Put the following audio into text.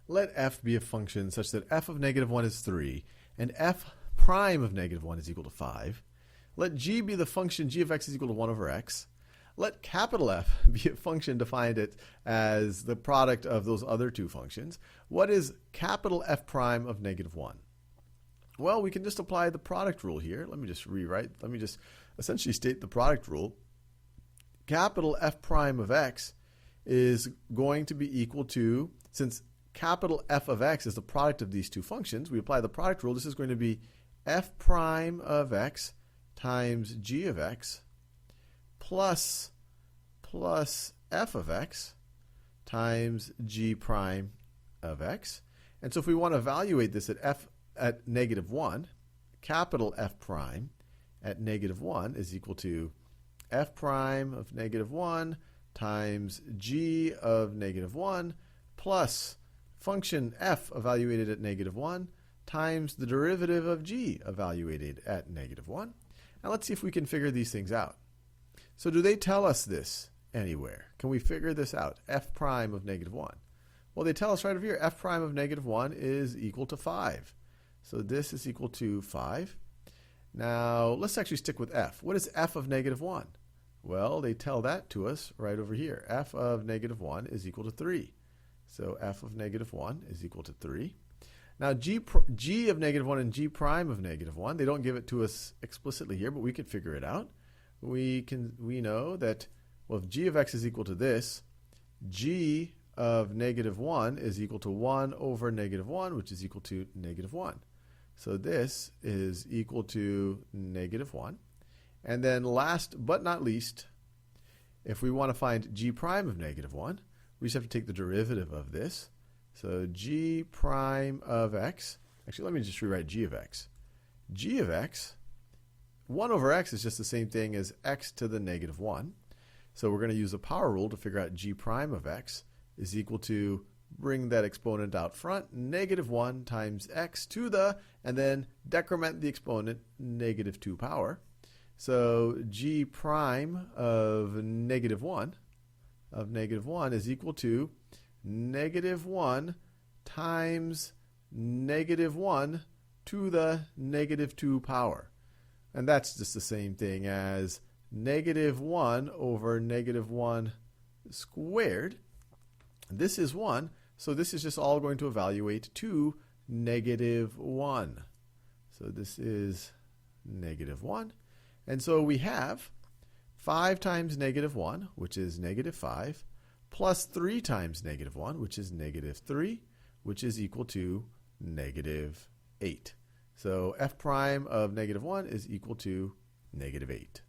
let f be a function such that f of negative 1 is 3 and f prime of negative 1 is equal to 5. Let g be the function g of x is equal to 1 over x. Let capital F be a function defined as the product of those other two functions. What is capital F prime of negative 1? Well, we can just apply the product rule here. Let me just rewrite. Let me just essentially state the product rule. Capital F prime of x is going to be equal to, since capital F of x is the product of these two functions, we apply the product rule. This is going to be f prime of x times g of x plus f of x times g prime of x. And so if we want to evaluate this at negative 1, capital F prime at negative 1 is equal to f prime of negative 1 times g of negative 1 plus function f evaluated at negative 1 times the derivative of g evaluated at negative 1. Now let's see if we can figure these things out. So do they tell us this anywhere? Can we figure this out? F prime of negative 1. Well, they tell us right over here, f prime of negative 1 is equal to 5. So this is equal to 5. Now, let's actually stick with f. What is f of negative 1? Well, they tell that to us right over here. F of negative 1 is equal to 3. So f of negative 1 is equal to 3. Now, g of negative 1 and g prime of negative 1, they don't give it to us explicitly here, but we can figure it out. We know that, well, if g of x is equal to this, g of negative 1 is equal to 1 over negative 1, which is equal to negative 1. So this is equal to negative 1. And then last but not least, if we want to find g prime of negative 1, we just have to take the derivative of this. So g prime of x, actually let me just rewrite g of x. G of x, 1 over x is just the same thing as x to the negative 1. So we're going to use the power rule to figure out g prime of x is equal to, bring that exponent out front, negative 1 times x to the, and then decrement the exponent, negative 2 power. So g prime of negative 1 is equal to negative 1 times negative 1 to the negative 2 power. And that's just the same thing as negative 1 over negative 1 squared. This is 1, so this is just all going to evaluate to negative 1. So this is negative 1. And so we have 5 times negative 1, which is negative 5, plus 3 times negative 1, which is negative 3, which is equal to negative 8. So f prime of negative 1 is equal to negative 8.